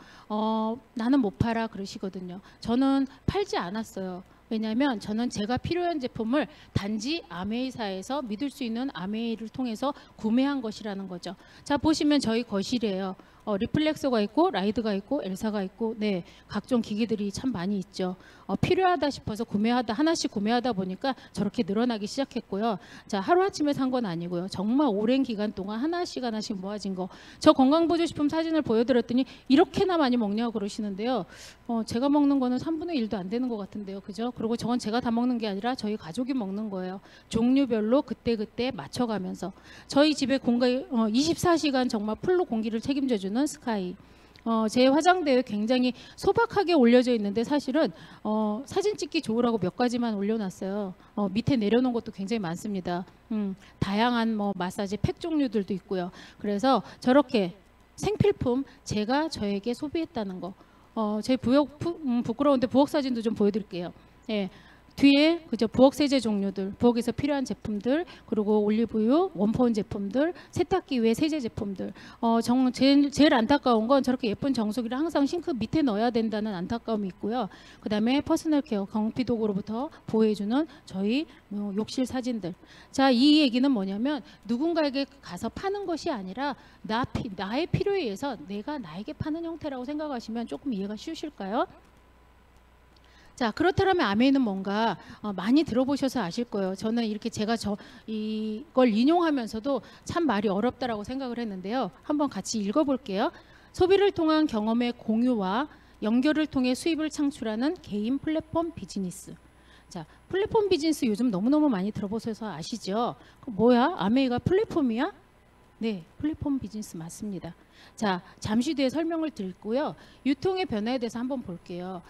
나는 못 팔아 그러시거든요. 저는 팔지 않았어요. 왜냐하면 저는 제가 필요한 제품을 단지 아메이사에서 믿을 수 있는 아메이를 통해서 구매한 것이라는 거죠. 자, 보시면 저희 거실이에요. 리플렉서가 있고 라이드가 있고 엘사가 있고, 네, 각종 기기들이 참 많이 있죠. 필요하다 싶어서 하나씩 구매하다 보니까 저렇게 늘어나기 시작했고요. 자, 하루아침에 산 건 아니고요. 정말 오랜 기간 동안 하나씩 모아진 거. 저 건강보조식품 사진을 보여드렸더니 이렇게나 많이 먹냐고 그러시는데요. 제가 먹는 거는 3분의 1도 안 되는 것 같은데요. 그죠? 그리고 저건 제가 다 먹는 게 아니라 저희 가족이 먹는 거예요. 종류별로 그때그때 맞춰가면서. 저희 집에 24시간 정말 풀로 공기를 책임져주는 스카이. 제 화장대에 굉장히 소박하게 올려져 있는데 사실은 사진 찍기 좋으라고 몇 가지만 올려놨어요. 밑에 내려놓은 것도 굉장히 많습니다. 다양한 마사지 팩 종류들도 있고요. 그래서 저렇게 생필품 제가 저에게 소비했다는 거. 제 부끄러운데 부엌 사진도 좀 보여드릴게요. 예. 뒤에 그저 부엌 세제 종류들, 부엌에서 필요한 제품들, 그리고 올리브유, 원포인 제품들, 세탁기 외 세제 제품들. 제일 안타까운 건 저렇게 예쁜 정수기를 항상 싱크 밑에 넣어야 된다는 안타까움이 있고요. 그 다음에 퍼스널 케어, 경피 도구로부터 보호해주는 저희 욕실 사진들. 자, 이 얘기는 뭐냐면 누군가에게 가서 파는 것이 아니라 나의 필요에 의해서 내가 나에게 파는 형태라고 생각하시면 조금 이해가 쉬우실까요? 자, 그렇다면 아메이는 뭔가 많이 들어보셔서 아실 거예요. 저는 이렇게 제가 이걸 인용하면서도 참 말이 어렵다라고 생각을 했는데요. 한번 같이 읽어볼게요. 소비를 통한 경험의 공유와 연결을 통해 수입을 창출하는 개인 플랫폼 비즈니스. 자, 플랫폼 비즈니스 요즘 너무너무 많이 들어보셔서 아시죠? 뭐야? 아메이가 플랫폼이야? 네, 플랫폼 비즈니스 맞습니다. 자, 잠시 뒤에 설명을 드리고요. 유통의 변화에 대해서 한번 볼게요.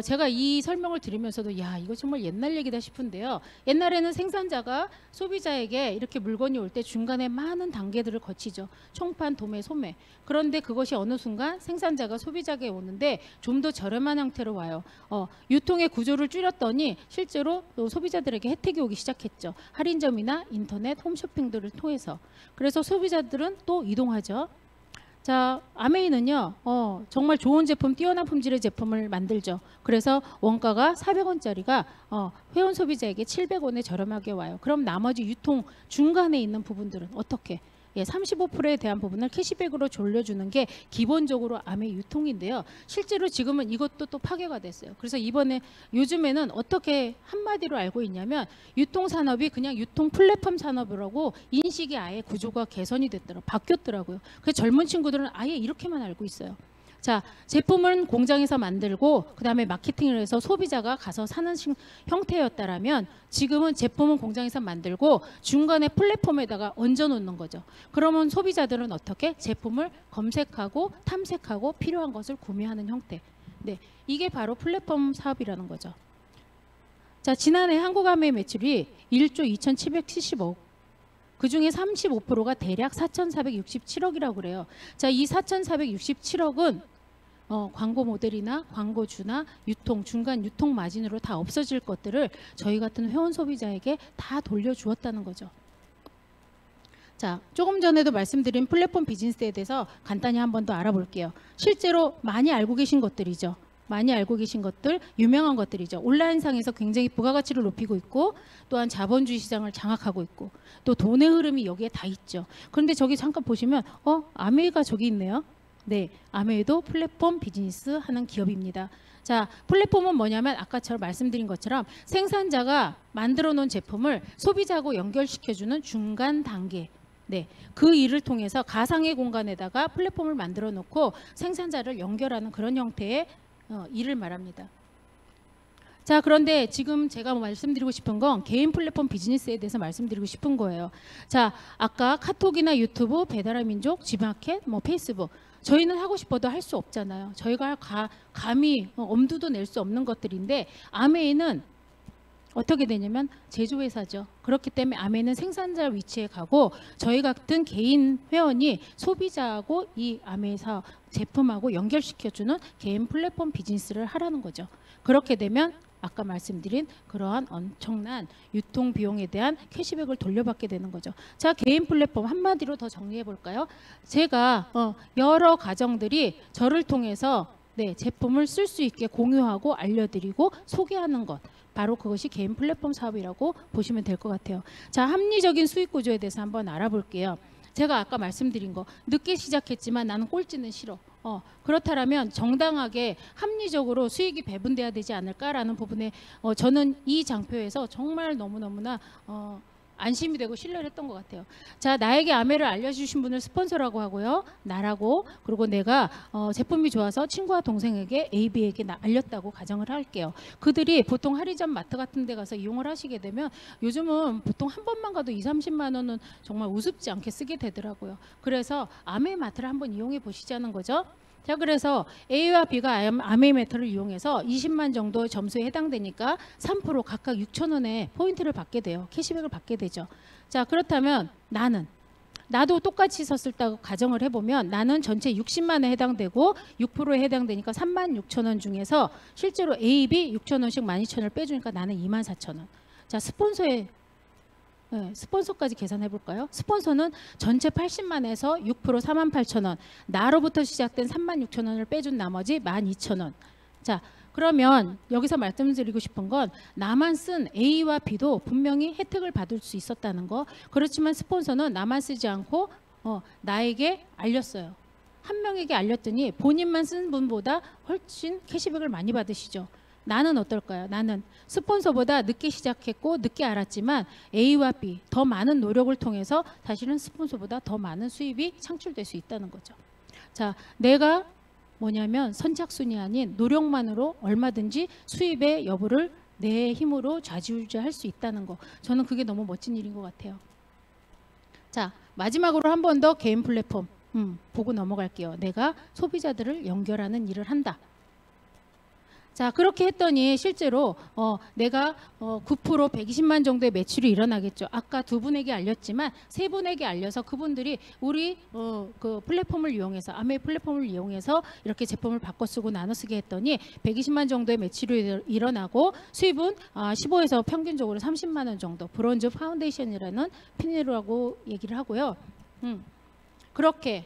제가 이 설명을 들으면서도 야, 이거 정말 옛날 얘기다 싶은데요. 옛날에는 생산자가 소비자에게 이렇게 물건이 올 때 중간에 많은 단계들을 거치죠. 총판, 도매, 소매. 그런데 그것이 어느 순간 생산자가 소비자에게 오는데 좀 더 저렴한 형태로 와요. 유통의 구조를 줄였더니 실제로 소비자들에게 혜택이 오기 시작했죠. 할인점이나 인터넷, 홈쇼핑들을 통해서. 그래서 소비자들은 또 이동하죠. 자, 아메이는요, 정말 좋은 제품, 뛰어난 품질의 제품을 만들죠. 그래서 원가가 400원짜리가 회원 소비자에게 700원에 저렴하게 와요. 그럼 나머지 유통 중간에 있는 부분들은 어떻게? 예, 35%에 대한 부분을 캐시백으로 돌려주는 게 기본적으로 아메이 유통인데요. 실제로 지금은 이것도 또 파괴가 됐어요. 그래서 이번에 요즘에는 어떻게 한마디로 알고 있냐면 유통 산업이 그냥 유통 플랫폼 산업이라고 인식이 아예 구조가 개선이 됐더라고요. 바뀌었더라고요. 그래서 젊은 친구들은 아예 이렇게만 알고 있어요. 자, 제품은 공장에서 만들고 그다음에 마케팅을 해서 소비자가 가서 사는 형태였다라면 지금은 제품은 공장에서 만들고 중간에 플랫폼에다가 얹어 놓는 거죠. 그러면 소비자들은 어떻게 제품을 검색하고 탐색하고 필요한 것을 구매하는 형태. 네, 이게 바로 플랫폼 사업이라는 거죠. 자, 지난해 한국 아메이 매출이 1조 2,770억. 그중에 35%가 대략 4,467억이라고 그래요. 자, 이 4,467억은 광고 모델이나 광고주나 유통, 중간 유통 마진으로 다 없어질 것들을 저희 같은 회원 소비자에게 다 돌려주었다는 거죠. 자, 조금 전에도 말씀드린 플랫폼 비즈니스에 대해서 간단히 한 번 더 알아볼게요. 실제로 많이 알고 계신 것들이죠. 많이 알고 계신 것들, 유명한 것들이죠. 온라인상에서 굉장히 부가가치를 높이고 있고 또한 자본주의 시장을 장악하고 있고 또 돈의 흐름이 여기에 다 있죠. 그런데 저기 잠깐 보시면 아메이가 저기 있네요. 네, 아메이도 플랫폼 비즈니스 하는 기업입니다. 자, 플랫폼은 뭐냐면 아까처럼 말씀드린 것처럼 생산자가 만들어 놓은 제품을 소비자하고 연결시켜주는 중간 단계. 네, 그 일을 통해서 가상의 공간에다가 플랫폼을 만들어 놓고 생산자를 연결하는 그런 형태의 일을 말합니다. 자, 그런데 지금 제가 말씀드리고 싶은 건 개인 플랫폼 비즈니스에 대해서 말씀드리고 싶은 거예요. 자, 아까 카톡이나 유튜브, 배달의 민족, 지마켓, 페이스북 저희는 하고 싶어도 할 수 없잖아요. 저희가 감히 엄두도 낼 수 없는 것들인데 아메이는 어떻게 되냐면 제조회사죠. 그렇기 때문에 아메이는 생산자 위치에 가고 저희 같은 개인 회원이 소비자하고 이 아메이사 제품하고 연결시켜주는 개인 플랫폼 비즈니스를 하라는 거죠. 그렇게 되면 아까 말씀드린 그러한 엄청난 유통 비용에 대한 캐시백을 돌려받게 되는 거죠. 자, 개인 플랫폼 한마디로 더 정리해 볼까요? 제가 여러 가정들이 저를 통해서 제품을 쓸 수 있게 공유하고 알려드리고 소개하는 것. 바로 그것이 개인 플랫폼 사업이라고 보시면 될 것 같아요. 자, 합리적인 수익 구조에 대해서 한번 알아볼게요. 제가 아까 말씀드린 거 늦게 시작했지만 나는 꼴찌는 싫어. 그렇다면 정당하게 합리적으로 수익이 배분돼야 되지 않을까라는 부분에 저는 이 장표에서 정말 너무너무나 안심이 되고 신뢰를 했던 것 같아요. 자, 나에게 아메를 알려주신 분을 스폰서라고 하고요. 나라고 그리고 내가 제품이 좋아서 친구와 동생에게 AB에게 알렸다고 가정을 할게요. 그들이 보통 할인점 마트 같은 데 가서 이용을 하시게 되면 요즘은 보통 한 번만 가도 20-30만 원은 정말 우습지 않게 쓰게 되더라고요. 그래서 아메 마트를 한번 이용해 보시자는 거죠. 자, 그래서 A와 B가 아메이 매트를 이용해서 20만 정도 점수에 해당되니까 3% 각각 6,000원의 포인트를 받게 돼요. 캐시백을 받게 되죠. 자, 그렇다면 나도 똑같이 썼다고 가정을 해보면 나는 전체 60만 원에 해당되고 6%에 해당되니까 36,000원 중에서 실제로 A, B 6,000원씩 12,000원을 빼주니까 나는 24,000원. 자, 스폰서까지 계산해 볼까요? 스폰서는 전체 80만에서 6% 48,000원, 나로부터 시작된 36,000원을 빼준 나머지 12,000원. 자, 그러면 여기서 말씀드리고 싶은 건 나만 쓴 A와 B도 분명히 혜택을 받을 수 있었다는 거. 그렇지만 스폰서는 나만 쓰지 않고 나에게 알렸어요. 한 명에게 알렸더니 본인만 쓴 분보다 훨씬 캐시백을 많이 받으시죠. 나는 어떨까요? 나는 스폰서보다 늦게 시작했고 늦게 알았지만 A와 B 더 많은 노력을 통해서 사실은 스폰서보다 더 많은 수입이 창출될 수 있다는 거죠. 자, 내가 뭐냐면 선착순이 아닌 노력만으로 얼마든지 수입의 여부를 내 힘으로 좌지우지할 수 있다는 거. 저는 그게 너무 멋진 일인 것 같아요. 자, 마지막으로 한 번 더 개인 플랫폼 보고 넘어갈게요. 내가 소비자들을 연결하는 일을 한다. 자, 그렇게 했더니 실제로 내가 9% 120만 정도의 매출이 일어나겠죠. 아까 두 분에게 알렸지만 세 분에게 알려서 그분들이 우리 그 플랫폼을 이용해서 아메이 플랫폼을 이용해서 이렇게 제품을 바꿔 쓰고 나눠 쓰게 했더니 120만 정도의 매출이 일어나고 수입은 15에서 평균적으로 30만 원 정도 브론즈 파운데이션이라는 피니라고 얘기를 하고요. 그렇게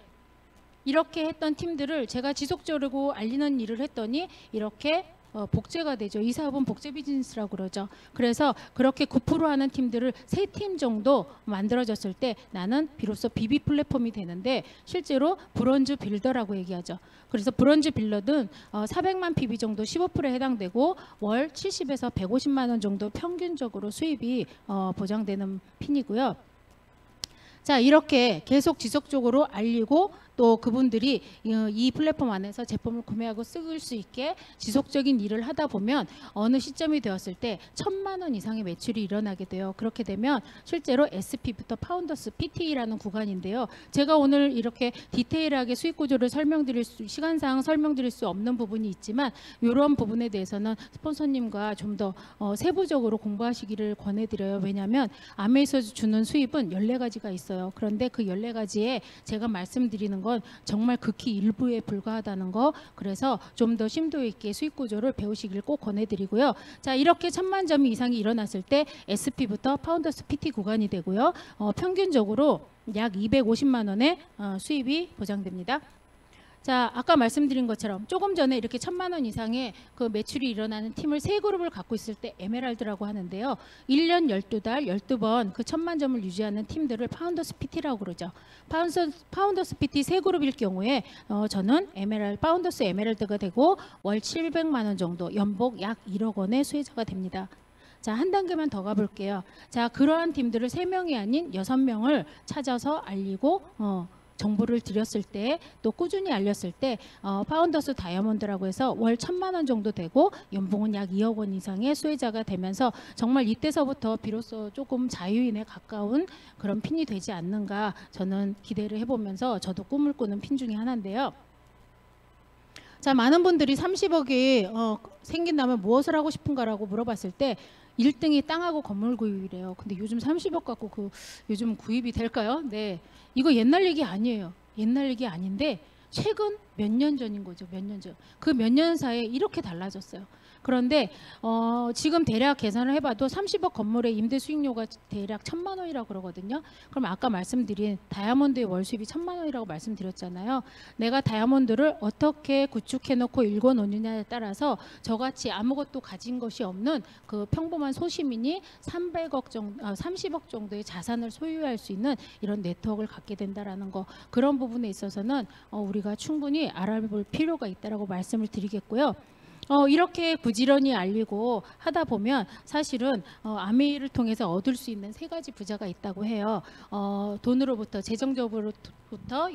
이렇게 했던 팀들을 제가 지속적으로 알리는 일을 했더니 이렇게 복제가 되죠. 이 사업은 복제 비즈니스라고 그러죠. 그래서 그렇게 9% 하는 팀들을 3팀 정도 만들어졌을 때 나는 비로소 BB 플랫폼이 되는데 실제로 브론즈 빌더라고 얘기하죠. 그래서 브론즈 빌더는 400만 PB 정도 15%에 해당되고 월 70에서 150만 원 정도 평균적으로 수입이 보장되는 핀이고요. 자, 이렇게 계속 지속적으로 알리고 또 그분들이 이 플랫폼 안에서 제품을 구매하고 쓸 수 있게 지속적인 일을 하다 보면 어느 시점이 되었을 때 1,000만 원 이상의 매출이 일어나게 돼요. 그렇게 되면 실제로 SP부터 파운더스 PT라는 구간인데요. 제가 오늘 이렇게 디테일하게 수익 구조를 시간상 설명드릴 수 없는 부분이 있지만 이런 부분에 대해서는 스폰서님과 좀 더 세부적으로 공부하시기를 권해드려요. 왜냐하면 아메에서 주는 수입은 14가지가 있어요. 그런데 그 14가지에 제가 말씀드리는 건 정말 극히 일부에 불과하다는 거, 그래서 좀 더 심도 있게 수익 구조를 배우시길 꼭 권해드리고요. 자, 이렇게 1,000만 점 이상이 일어났을 때 SP부터 파운더스 PT 구간이 되고요. 평균적으로 약 250만 원의 수입이 보장됩니다. 자, 아까 말씀드린 것처럼 조금 전에 이렇게 1,000만 원 이상의 그 매출이 일어나는 팀을 3그룹을 갖고 있을 때 에메랄드라고 하는데요. 1년 12달 12번 그 1,000만 점을 유지하는 팀들을 파운더스 PT라고 그러죠. 파운더스 PT 3그룹일 경우에 저는 파운더스 에메랄드가 되고 월 700만 원 정도, 연복 약 1억 원의 수혜자가 됩니다. 자, 한 단계만 더 가볼게요. 자, 그러한 팀들을 3명이 아닌 6명을 찾아서 알리고 정보를 드렸을 때, 또 꾸준히 알렸을 때 파운더스 다이아몬드라고 해서 월 1,000만 원 정도 되고 연봉은 약 2억 원 이상의 수혜자가 되면서 정말 이때서부터 비로소 조금 자유인에 가까운 그런 핀이 되지 않는가 저는 기대를 해보면서 저도 꿈을 꾸는 핀 중에 하나인데요. 자, 많은 분들이 30억이 생긴다면 무엇을 하고 싶은가라고 물어봤을 때 1등이 땅하고 건물 구입이래요. 근데 요즘 30억 갖고 요즘 구입이 될까요? 네, 이거 옛날 얘기 아니에요. 옛날 얘기 아닌데 최근 몇 년 전인 거죠. 몇 년 전. 그 몇 년 사이에 이렇게 달라졌어요. 그런데 지금 대략 계산을 해봐도 30억 건물의 임대 수익료가 대략 1,000만 원이라고 그러거든요. 그럼 아까 말씀드린 다이아몬드의 월 수입이 1,000만 원이라고 말씀드렸잖아요. 내가 다이아몬드를 어떻게 구축해놓고 읽어놓느냐에 따라서 저같이 아무것도 가진 것이 없는 그 평범한 소시민이 30억 정도의 자산을 소유할 수 있는 이런 네트워크를 갖게 된다라는 거, 그런 부분에 있어서는 우리가 충분히 알아볼 필요가 있다라고 말씀을 드리겠고요. 이렇게 부지런히 알리고 하다 보면 사실은 아메이를 통해서 얻을 수 있는 3가지 부자가 있다고 해요. 돈으로부터, 재정적으로부터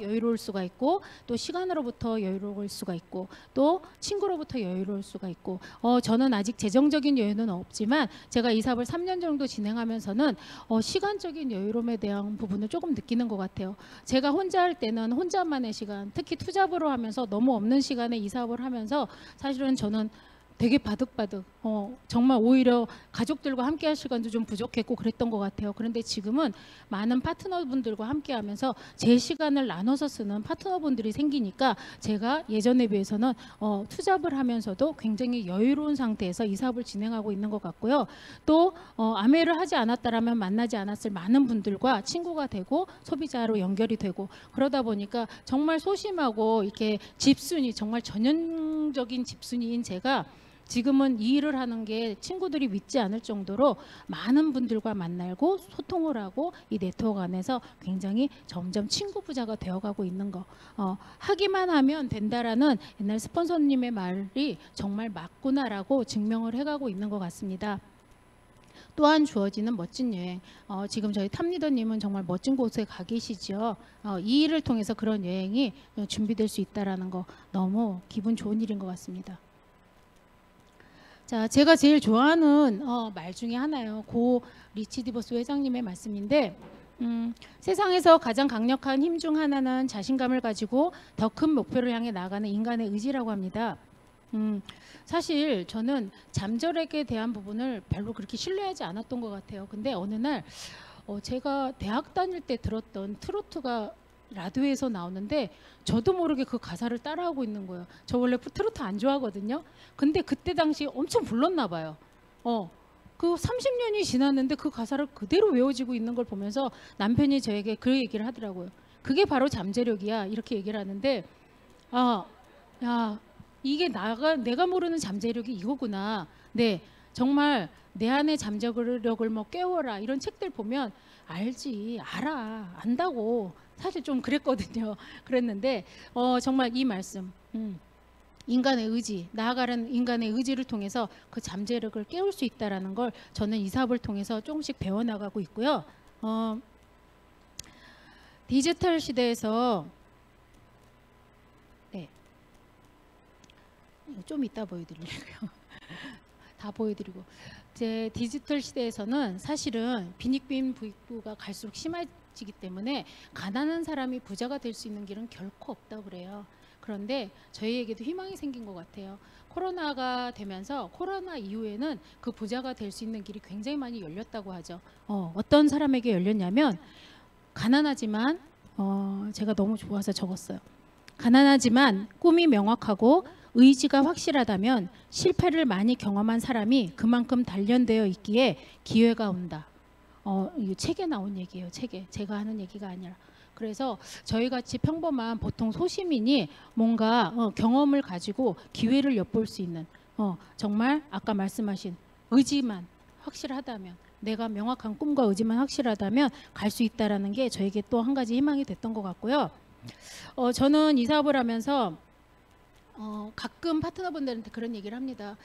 여유로울 수가 있고, 또 시간으로부터 여유로울 수가 있고, 또 친구로부터 여유로울 수가 있고, 저는 아직 재정적인 여유는 없지만 제가 이 사업을 3년 정도 진행하면서는 시간적인 여유로움에 대한 부분을 조금 느끼는 것 같아요. 제가 혼자 할 때는 혼자만의 시간, 특히 투잡으로 하면서 너무 없는 시간에 이 사업을 하면서 사실은 저는 되게 바득바득 정말 오히려 가족들과 함께 할 시간도 좀 부족했고 그랬던 것 같아요. 그런데 지금은 많은 파트너분들과 함께 하면서 제 시간을 나눠서 쓰는 파트너분들이 생기니까 제가 예전에 비해서는 투잡을 하면서도 굉장히 여유로운 상태에서 이 사업을 진행하고 있는 것 같고요. 또 아메를 하지 않았다라면 만나지 않았을 많은 분들과 친구가 되고 소비자로 연결이 되고, 그러다 보니까 정말 소심하고 이렇게 집순이, 정말 전형적인 집순이인 제가 지금은 이 일을 하는 게 친구들이 믿지 않을 정도로 많은 분들과 만나고 소통을 하고 이 네트워크 안에서 굉장히 점점 친구 부자가 되어가고 있는 거, 하기만 하면 된다라는 옛날 스폰서님의 말이 정말 맞구나라고 증명을 해가고 있는 것 같습니다. 또한 주어지는 멋진 여행, 지금 저희 탑리더님은 정말 멋진 곳에 가 계시죠. 이 일을 통해서 그런 여행이 준비될 수 있다는 거 너무 기분 좋은 일인 것 같습니다. 자, 제가 제일 좋아하는 말 중에 하나요. 고 리치 디버스 회장님의 말씀인데, 세상에서 가장 강력한 힘 중 하나는 자신감을 가지고 더 큰 목표를 향해 나아가는 인간의 의지라고 합니다. 사실 저는 잠재력에 대한 부분을 별로 그렇게 신뢰하지 않았던 것 같아요. 근데 어느 날 제가 대학 다닐 때 들었던 트로트가 라디오에서 나오는데 저도 모르게 그 가사를 따라하고 있는 거예요. 저 원래 트로트 안 좋아하거든요. 근데 그때 당시 엄청 불렀나 봐요. 그 30년이 지났는데 그 가사를 그대로 외워지고 있는 걸 보면서 남편이 저에게 그 얘기를 하더라고요. 그게 바로 잠재력이야. 이렇게 얘기를 하는데 아, 야, 이게 내가 모르는 잠재력이 이거구나. 네, 정말 내 안의 잠재력을 뭐 깨워라 이런 책들 보면 알지, 알아, 안다고 사실 좀 그랬거든요. 그랬는데 정말 이 말씀, 인간의 의지, 나아가는 인간의 의지를 통해서 그 잠재력을 깨울 수 있다라는 걸 저는 이 사업을 통해서 조금씩 배워나가고 있고요. 디지털 시대에서 네, 이거 좀 이따 보여드리려고요. 다 보여드리고 이제 디지털 시대에서는 사실은 빈익빈 부익부가 갈수록 심해지기 때문에 가난한 사람이 부자가 될 수 있는 길은 결코 없다고 그래요. 그런데 저희에게도 희망이 생긴 것 같아요. 코로나가 되면서 코로나 이후에는 그 부자가 될 수 있는 길이 굉장히 많이 열렸다고 하죠. 어떤 사람에게 열렸냐면 가난하지만 제가 너무 좋아서 적었어요. 가난하지만 꿈이 명확하고 의지가 확실하다면 실패를 많이 경험한 사람이 그만큼 단련되어 있기에 기회가 온다. 이 책에 나온 얘기예요. 책에. 제가 하는 얘기가 아니라. 그래서 저희같이 평범한 보통 소시민이 뭔가 경험을 가지고 기회를 엿볼 수 있는 정말 아까 말씀하신 의지만 확실하다면 내가 명확한 꿈과 의지만 확실하다면 갈 수 있다라는 게 저에게 또 한 가지 희망이 됐던 것 같고요. 저는 이 사업을 하면서 가끔 파트너분들한테 그런 얘기를 합니다.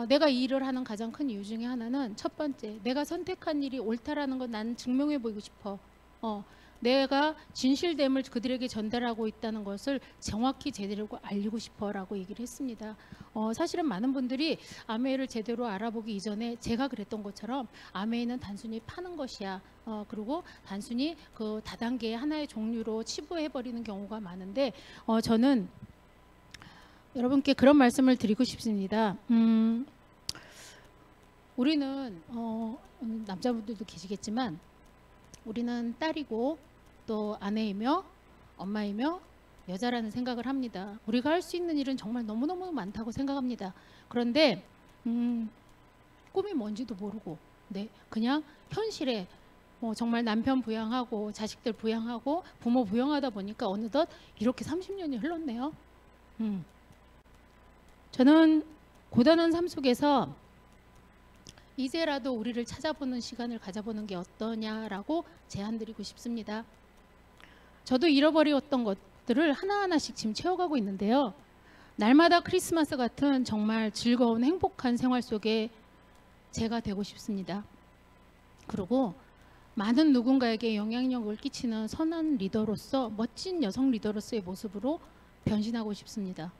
내가 이 일을 하는 가장 큰 이유 중에 하나는 첫 번째, 내가 선택한 일이 옳다라는 건 난 증명해 보이고 싶어. 내가 진실됨을 그들에게 전달하고 있다는 것을 정확히 제대로 알리고 싶어라고 얘기를 했습니다. 사실은 많은 분들이 아메이를 제대로 알아보기 이전에 제가 그랬던 것처럼 아메이는 단순히 파는 것이야. 그리고 단순히 그 다단계의 하나의 종류로 치부해버리는 경우가 많은데 저는 여러분께 그런 말씀을 드리고 싶습니다. 우리는 남자분들도 계시겠지만 우리는 딸이고 또 아내이며 엄마이며 여자라는 생각을 합니다. 우리가 할 수 있는 일은 정말 너무너무 많다고 생각합니다. 그런데 꿈이 뭔지도 모르고 그냥 현실에 정말 남편 부양하고 자식들 부양하고 부모 부양하다 보니까 어느덧 이렇게 30년이 흘렀네요. 저는 고단한 삶 속에서 이제라도 우리를 찾아보는 시간을 가져보는 게 어떠냐라고 제안드리고 싶습니다. 저도 잃어버렸던 것들을 하나하나씩 지금 채워가고 있는데요. 날마다 크리스마스 같은 정말 즐거운 행복한 생활 속에 제가 되고 싶습니다. 그리고 많은 누군가에게 영향력을 끼치는 선한 리더로서 멋진 여성 리더로서의 모습으로 변신하고 싶습니다.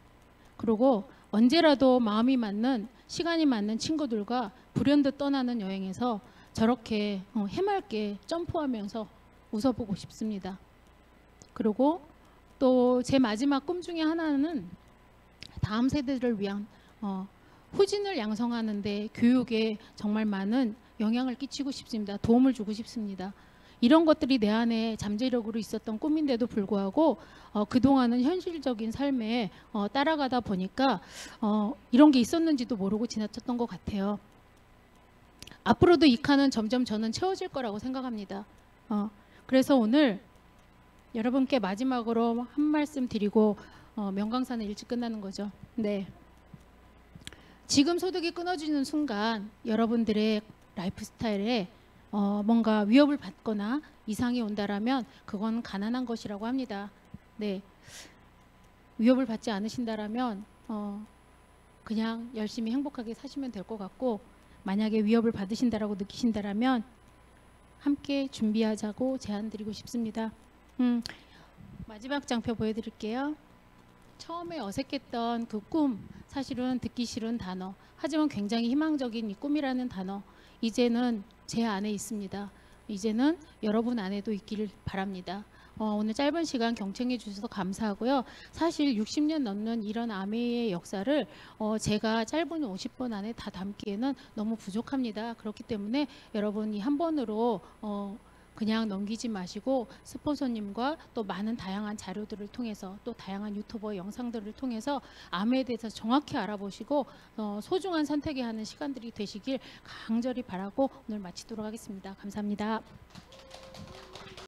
그리고 언제라도 마음이 맞는 시간이 맞는 친구들과 불현듯 떠나는 여행에서 저렇게 해맑게 점프하면서 웃어보고 싶습니다. 그리고 또 제 마지막 꿈 중에 하나는 다음 세대들을 위한 후진을 양성하는 데 교육에 정말 많은 영향을 끼치고 싶습니다. 도움을 주고 싶습니다. 이런 것들이 내 안에 잠재력으로 있었던 꿈인데도 불구하고 그동안은 현실적인 삶에 따라가다 보니까 이런 게 있었는지도 모르고 지나쳤던 것 같아요. 앞으로도 이 칸은 점점 저는 채워질 거라고 생각합니다. 그래서 오늘 여러분께 마지막으로 한 말씀 드리고 명강사는 일찍 끝나는 거죠. 네. 지금 소득이 끊어지는 순간 여러분들의 라이프 스타일에 뭔가 위협을 받거나 이상이 온다라면 그건 가난한 것이라고 합니다. 네, 위협을 받지 않으신다라면 그냥 열심히 행복하게 사시면 될 것 같고 만약에 위협을 받으신다라고 느끼신다라면 함께 준비하자고 제안드리고 싶습니다. 마지막 장표 보여드릴게요. 처음에 어색했던 그 꿈, 사실은 듣기 싫은 단어, 하지만 굉장히 희망적인 이 꿈이라는 단어 이제는 제 안에 있습니다. 이제는 여러분 안에도 있기를 바랍니다. 오늘 짧은 시간 경청해 주셔서 감사하고요. 사실 60년 넘는 이런 아메이의 역사를 제가 짧은 50분 안에 다 담기에는 너무 부족합니다. 그렇기 때문에 여러분이 한 번으로 그냥 넘기지 마시고 스폰서님과 또 많은 다양한 자료들을 통해서 또 다양한 유튜버 영상들을 통해서 암에 대해서 정확히 알아보시고 소중한 선택을 하는 시간들이 되시길 간절히 바라고 오늘 마치도록 하겠습니다. 감사합니다.